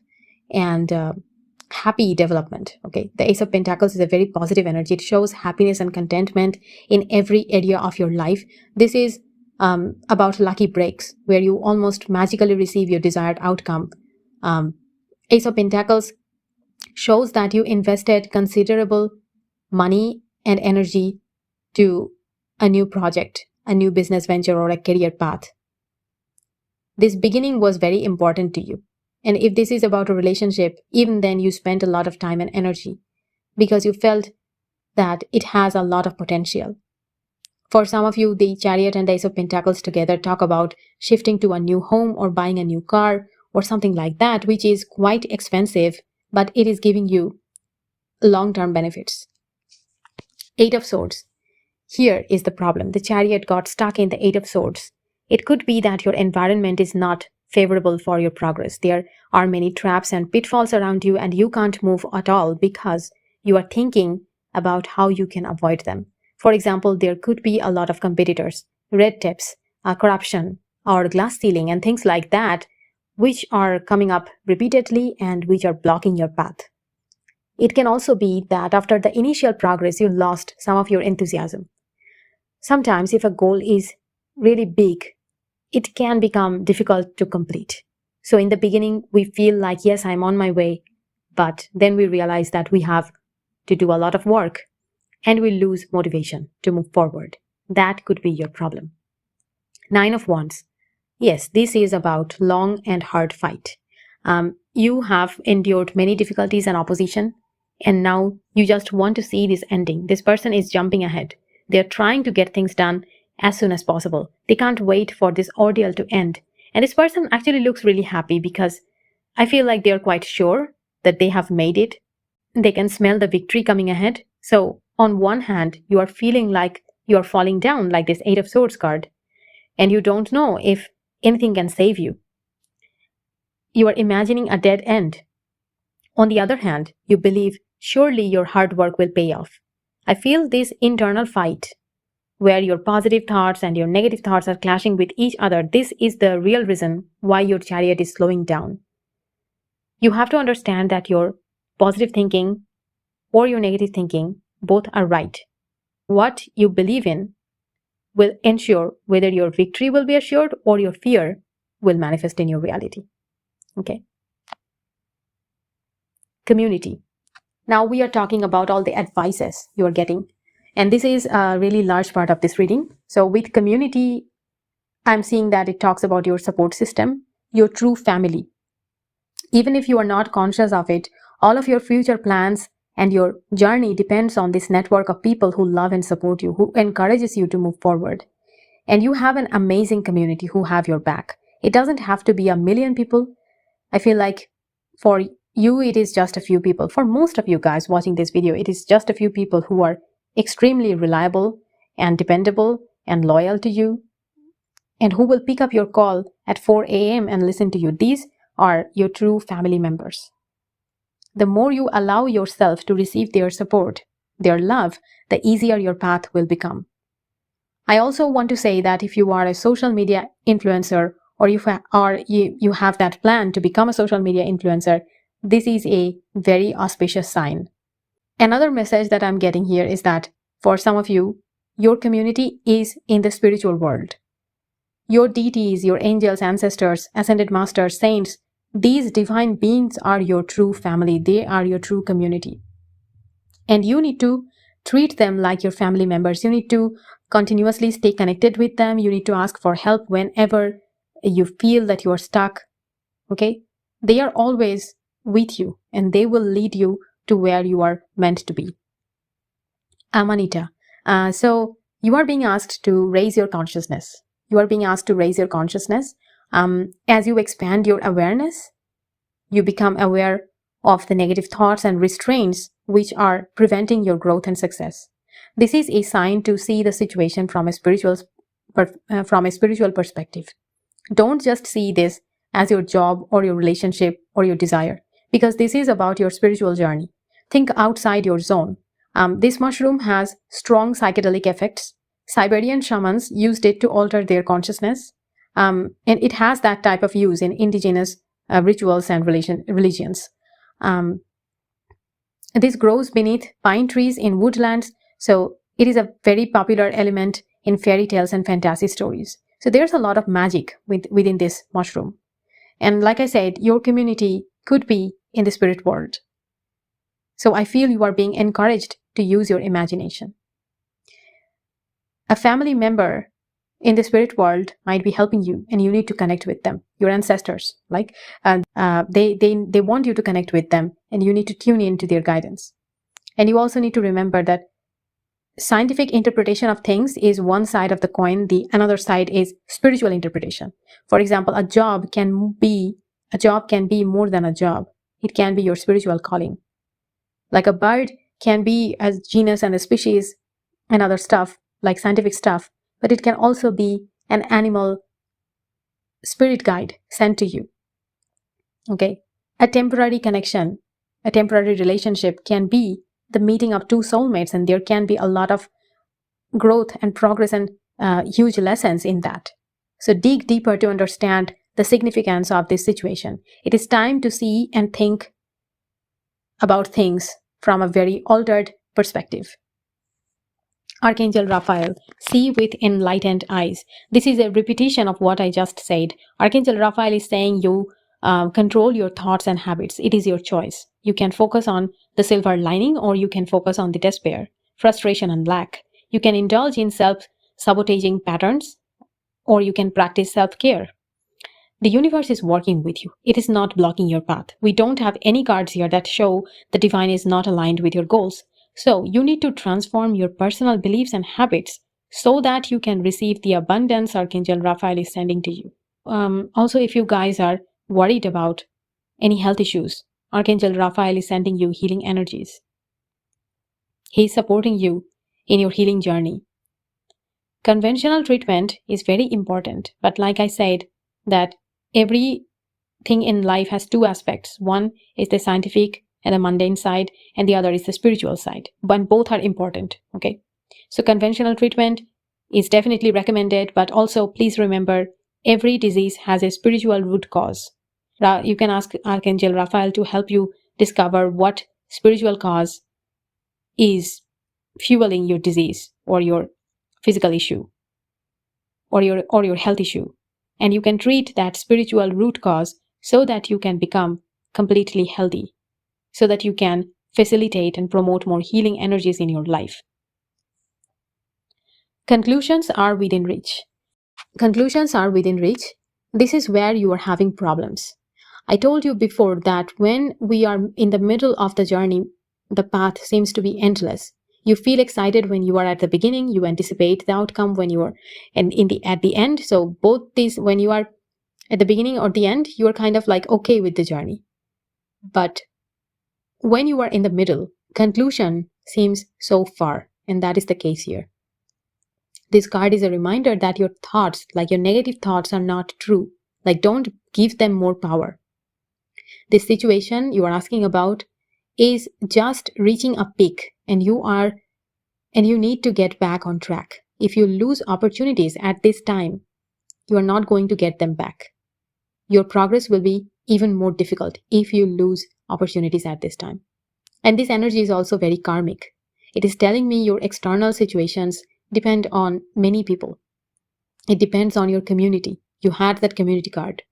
and happy development. Okay, the Ace of Pentacles is a very positive energy. It shows happiness and contentment in every area of your life. This is about lucky breaks where you almost magically receive your desired outcome. Ace of Pentacles shows that you invested considerable money and energy to a new project, a new business venture, or a career path. This beginning was very important to you. And if this is about a relationship, even then you spent a lot of time and energy because you felt that it has a lot of potential. For some of you, the Chariot and the Ace of Pentacles together talk about shifting to a new home or buying a new car or something like that, which is quite expensive, but it is giving you long-term benefits. Eight of Swords. Here is the problem. The Chariot got stuck in the Eight of Swords. It could be that your environment is not favorable for your progress. There are many traps and pitfalls around you and you can't move at all because you are thinking about how you can avoid them. For example, there could be a lot of competitors, red tapes, corruption, or glass ceiling and things like that, which are coming up repeatedly and which are blocking your path. It can also be that after the initial progress, you lost some of your enthusiasm. Sometimes if a goal is really big, it can become difficult to complete. So in the beginning, we feel like, yes, I'm on my way, but then we realize that we have to do a lot of work and we lose motivation to move forward. That could be your problem. Nine of Wands. Yes, this is about long and hard fight. You have endured many difficulties and opposition, and now you just want to see this ending. This person is jumping ahead. They're trying to get things done as soon as possible. They can't wait for this ordeal to end. And this person actually looks really happy because I feel like they're quite sure that they have made it. They can smell the victory coming ahead. So on one hand, you are feeling like you are falling down like this Eight of Swords card, and you don't know if anything can save you. You are imagining a dead end. On the other hand, you believe surely your hard work will pay off. I feel this internal fight where your positive thoughts and your negative thoughts are clashing with each other. This is the real reason why your Chariot is slowing down. You have to understand that your positive thinking or your negative thinking, both are right. What you believe in will ensure whether your victory will be assured or your fear will manifest in your reality. Okay. Community. Now we are talking about all the advices you are getting. And this is a really large part of this reading. So with community, I'm seeing that it talks about your support system, your true family. Even if you are not conscious of it, all of your future plans and your journey depends on this network of people who love and support you, who encourages you to move forward. And you have an amazing community who have your back. It doesn't have to be a million people. I feel like for you, it is just a few people. For most of you guys watching this video, it is just a few people who are extremely reliable and dependable and loyal to you, and who will pick up your call at 4 a.m. and listen to you. These are your true family members. The more you allow yourself to receive their support, their love, the easier your path will become. I also want to say that if you are a social media influencer, or you have that plan to become a social media influencer, this is a very auspicious sign. Another message that I'm getting here is that for some of you, your community is in the spiritual world. Your deities, your angels, ancestors, ascended masters, saints, these divine beings are your true family. They are your true community. And you need to treat them like your family members. You need to continuously stay connected with them. You need to ask for help whenever you feel that you are stuck. Okay? They are always with you, and they will lead you to where you are meant to be. Amanita. So you are being asked to raise your consciousness. You are being asked to raise your consciousness. As you expand your awareness, you become aware of the negative thoughts and restraints which are preventing your growth and success. This is a sign to see the situation from a spiritual perspective. Don't just see this as your job or your relationship or your desire, because this is about your spiritual journey. Think outside your zone. This mushroom has strong psychedelic effects. Siberian shamans used it to alter their consciousness, and it has that type of use in indigenous rituals and religions. This grows beneath pine trees in woodlands, so it is a very popular element in fairy tales and fantasy stories. So there's a lot of magic within this mushroom. And like I said, your community could be in the spirit world. So I feel you are being encouraged to use your imagination. A family member in the spirit world might be helping you, and you need to connect with them. Your ancestors, they want you to connect with them, and you need to tune into their guidance. And you also need to remember that scientific interpretation of things is one side of the coin. The another side is spiritual interpretation. For example, a job can be more than a job. It can be your spiritual calling. Like a bird can be a genus and a species and other stuff, like scientific stuff, but it can also be an animal spirit guide sent to you. Okay. A temporary connection, a temporary relationship can be the meeting of two soulmates, and there can be a lot of growth and progress and huge lessons in that. So dig deeper to understand the significance of this situation. It is time to see and think about things from a very altered perspective. Archangel Raphael, see with enlightened eyes. This is a repetition of what I just said. Archangel Raphael is saying you control your thoughts and habits. It is your choice. You can focus on the silver lining, or you can focus on the despair, frustration, and lack. You can indulge in self-sabotaging patterns, or you can practice self-care. The universe is working with you. It is not blocking your path. We don't have any cards here that show the divine is not aligned with your goals. So you need to transform your personal beliefs and habits so that you can receive the abundance Archangel Raphael is sending to you. Also, if you guys are worried about any health issues, Archangel Raphael is sending you healing energies. He is supporting you in your healing journey. Conventional treatment is very important, but like I said, that everything in life has two aspects. One is the scientific and the mundane side, and the other is the spiritual side. But both are important, okay? So conventional treatment is definitely recommended, but also please remember, every disease has a spiritual root cause. You can ask Archangel Raphael to help you discover what spiritual cause is fueling your disease or your physical issue or your health issue. And you can treat that spiritual root cause so that you can become completely healthy, so that you can facilitate and promote more healing energies in your life. Conclusions are within reach. Conclusions are within reach. This is where you are having problems. I told you before that when we are in the middle of the journey, the path seems to be endless. You feel excited when you are at the beginning, you anticipate the outcome when you are at the end. So both these, when you are at the beginning or the end, you are kind of like okay with the journey. But when you are in the middle, conclusion seems so far, and that is the case here. This card is a reminder that your thoughts, like your negative thoughts, are not true. Like, don't give them more power. This situation you are asking about is just reaching a peak, and you need to get back on track. If you lose opportunities at this time, you are not going to get them back. Your progress will be even more difficult if you lose opportunities at this time. And this energy is also very karmic. It is telling me your external situations depend on many people. It depends on your community. You had that community card.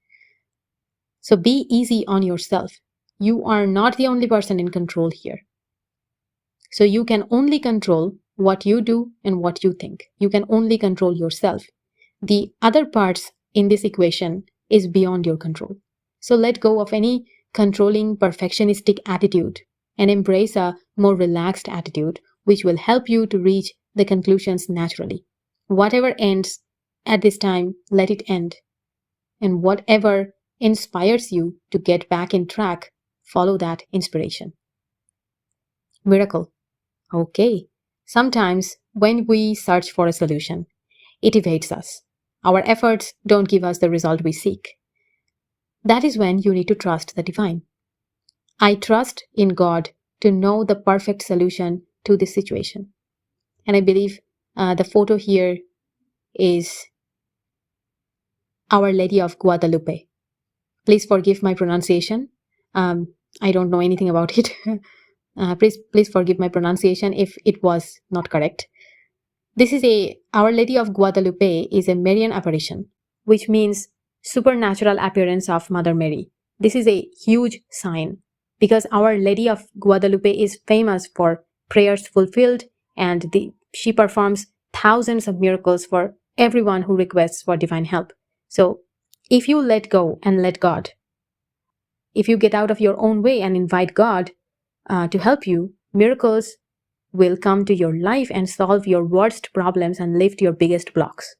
So be easy on yourself. You are not the only person in control here. So you can only control what you do and what you think. You can only control yourself. The other parts in this equation is beyond your control. So let go of any controlling perfectionistic attitude and embrace a more relaxed attitude, which will help you to reach the conclusions naturally. Whatever ends at this time, let it end. And whatever inspires you to get back in track, follow that inspiration. Miracle. Okay. Sometimes when we search for a solution, it evades us. Our efforts don't give us the result we seek. That is when you need to trust the divine. I trust in God to know the perfect solution to this situation. And I believe the photo here is Our Lady of Guadalupe. Please forgive my pronunciation. I don't know anything about it. Please forgive my pronunciation if it was not correct. This is Our Lady of Guadalupe is a Marian apparition, which means supernatural appearance of Mother Mary. This is a huge sign because Our Lady of Guadalupe is famous for prayers fulfilled, and she performs thousands of miracles for everyone who requests for divine help. So if you let go and let God, if you get out of your own way and invite God to help you, miracles will come to your life and solve your worst problems and lift your biggest blocks.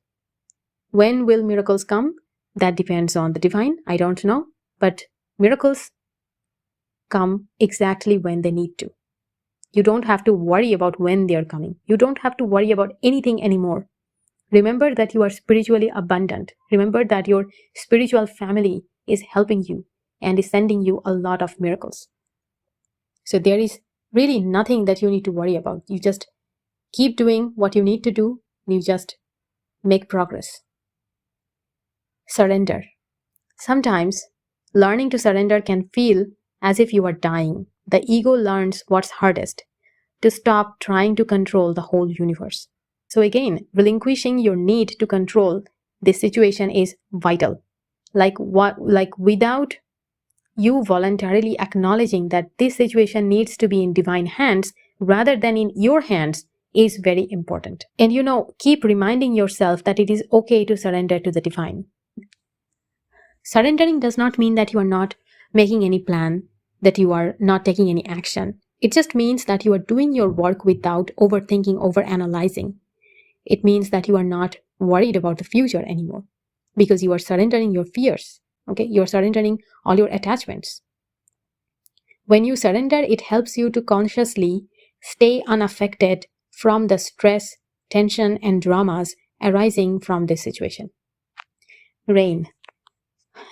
When will miracles come? That depends on the divine. I don't know. But miracles come exactly when they need to. You don't have to worry about when they are coming. You don't have to worry about anything anymore. Remember that you are spiritually abundant. Remember that your spiritual family is helping you and is sending you a lot of miracles. So there is really nothing that you need to worry about. You just keep doing what you need to do. You just make progress. Surrender. Sometimes learning to surrender can feel as if you are dying. The ego learns what's hardest, to stop trying to control the whole universe. So again, relinquishing your need to control this situation is vital. Like without you voluntarily acknowledging that this situation needs to be in divine hands rather than in your hands is very important. And keep reminding yourself that it is okay to surrender to the divine. Surrendering does not mean that you are not making any plan, that you are not taking any action. It just means that you are doing your work without overthinking, overanalyzing. It means that you are not worried about the future anymore because you are surrendering your fears. Okay, you are surrendering all your attachments. When you surrender, it helps you to consciously stay unaffected from the stress, tension, and dramas arising from this situation. Rain.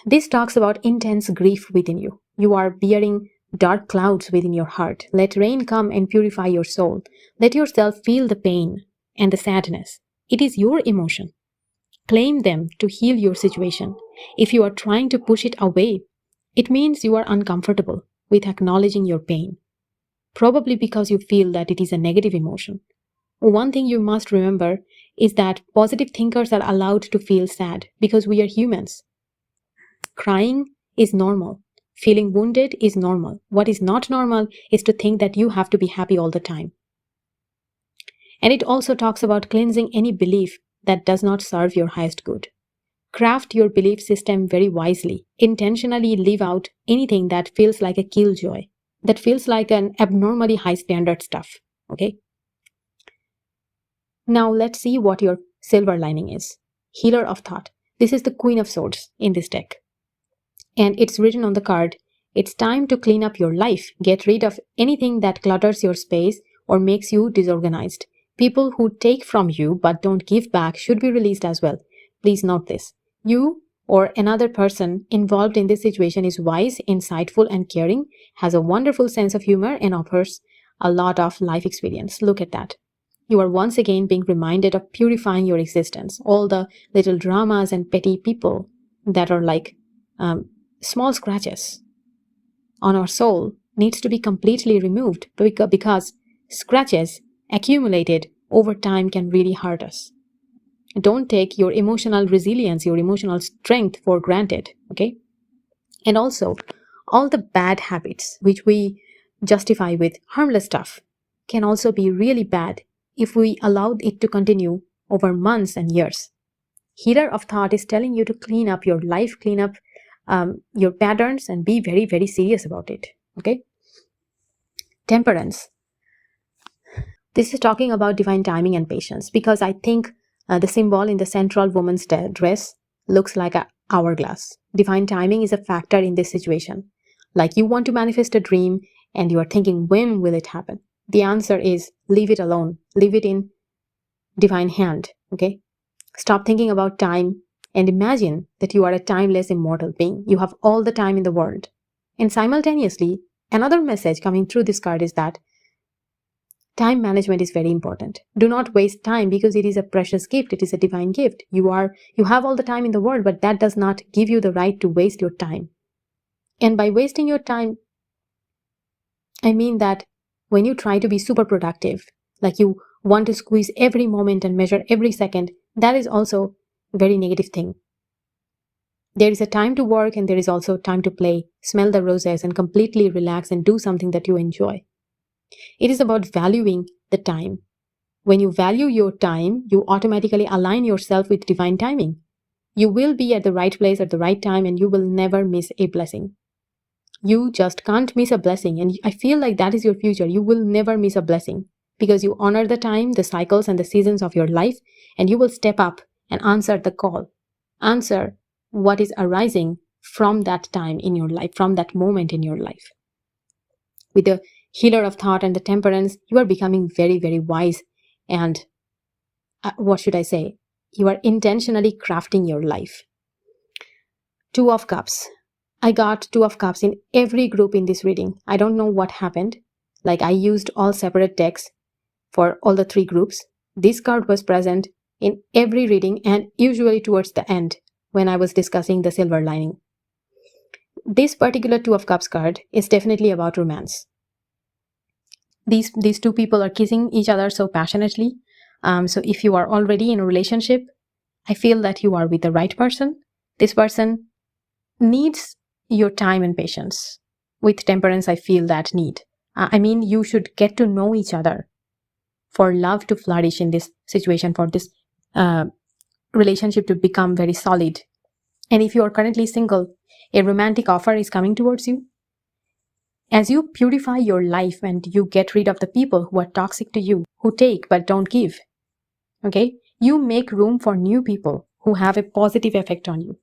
This talks about intense grief within you. You are bearing dark clouds within your heart. Let rain come and purify your soul. Let yourself feel the pain and the sadness. It is your emotion. Claim them to heal your situation. If you are trying to push it away, it means you are uncomfortable with acknowledging your pain. probably because you feel that it is a negative emotion. One thing you must remember is that positive thinkers are allowed to feel sad because we are humans. Crying is normal. Feeling wounded is normal. What is not normal is to think that you have to be happy all the time. And it also talks about cleansing any belief that does not serve your highest good. Craft your belief system very wisely. Intentionally leave out anything that feels like a killjoy, that feels like an abnormally high standard stuff. Okay? Now let's see what your silver lining is. Healer of thought. This is the Queen of Swords in this deck. And it's written on the card, it's time to clean up your life. Get rid of anything that clutters your space or makes you disorganized. People who take from you but don't give back should be released as well. Please note this. You or another person involved in this situation is wise, insightful, and caring, has a wonderful sense of humor, and offers a lot of life experience. Look at that. You are once again being reminded of purifying your existence. All the little dramas and petty people that are like small scratches on our soul needs to be completely removed, because scratches accumulated over time can really hurt us. Don't take your emotional resilience, your emotional strength for granted, okay? And also, all the bad habits which we justify with harmless stuff can also be really bad if we allow it to continue over months and years. Healer of thought is telling you to clean up your life, clean up your patterns, and be very, very serious about it, okay? Temperance. This is talking about divine timing and patience, because I think the symbol in the central woman's dress looks like an hourglass. Divine timing is a factor in this situation. Like you want to manifest a dream and you are thinking, when will it happen? The answer is leave it alone. Leave it in divine hand, okay? Stop thinking about time and imagine that you are a timeless, immortal being. You have all the time in the world. And simultaneously, another message coming through this card is that time management is very important. Do not waste time, because it is a precious gift. It is a divine gift. You have all the time in the world, but that does not give you the right to waste your time. And by wasting your time, I mean that when you try to be super productive, like you want to squeeze every moment and measure every second, that is also a very negative thing. There is a time to work and there is also time to play, smell the roses, and completely relax and do something that you enjoy. It is about valuing the time. When you value your time, you automatically align yourself with divine timing. You will be at the right place at the right time, and you will never miss a blessing. You just can't miss a blessing, and I feel like that is your future. You will never miss a blessing because you honor the time, the cycles, and the seasons of your life, and you will step up and answer the call. Answer what is arising from that time in your life, from that moment in your life. With the healer of thought and the temperance, you are becoming very, very wise, and what should I say? You are intentionally crafting your life. Two of Cups. I got Two of Cups in every group in this reading. I don't know what happened. Like I used all separate decks for all the three groups. This card was present in every reading, and usually towards the end when I was discussing the silver lining. This particular Two of Cups card is definitely about romance. These two people are kissing each other so passionately. So if you are already in a relationship, I feel that you are with the right person. This person needs your time and patience. With temperance, I feel that need. I mean, you should get to know each other for love to flourish in this situation, for this relationship to become very solid. And if you are currently single, a romantic offer is coming towards you. As you purify your life and you get rid of the people who are toxic to you, who take but don't give, okay, you make room for new people who have a positive effect on you,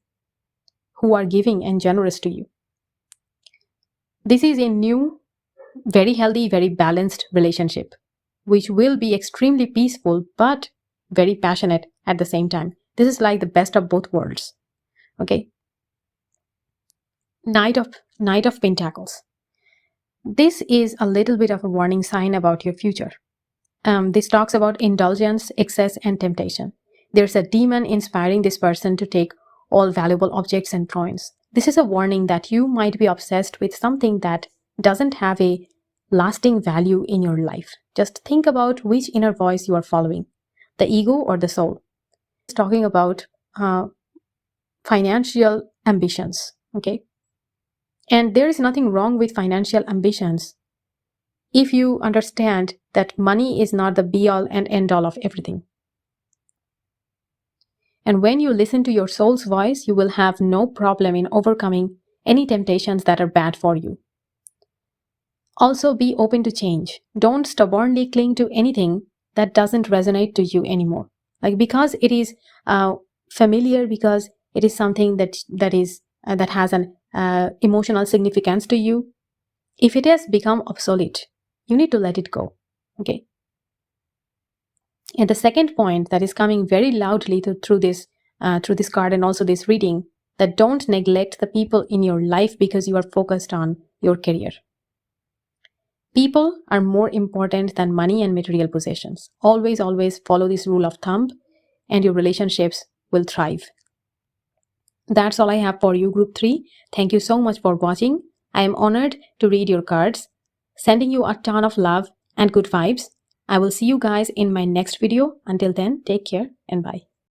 who are giving and generous to you. This is a new, very healthy, very balanced relationship, which will be extremely peaceful but very passionate at the same time. This is like the best of both worlds. Okay. Knight of Pentacles. This is a little bit of a warning sign about your future. This talks about indulgence, excess, and temptation. There's a demon inspiring this person to take all valuable objects and coins. This is a warning that you might be obsessed with something that doesn't have a lasting value in your life. Just think about which inner voice you are following, the ego or the soul. It's talking about financial ambitions, okay? And there is nothing wrong with financial ambitions if you understand that money is not the be-all and end-all of everything. And when you listen to your soul's voice, you will have no problem in overcoming any temptations that are bad for you. Also, be open to change. Don't stubbornly cling to anything that doesn't resonate to you anymore. Like, because it is familiar, because it is something that has an emotional significance to you. If it has become obsolete, you need to let it go. Okay. And the second point that is coming very loudly through this card and also this reading, that don't neglect the people in your life because you are focused on your career. People are more important than money and material possessions. Always, always follow this rule of thumb and your relationships will thrive. That's all I have for you, Group 3. Thank you so much for watching. I am honored to read your cards. Sending you a ton of love and good vibes. I will see you guys in my next video. Until then, take care and bye.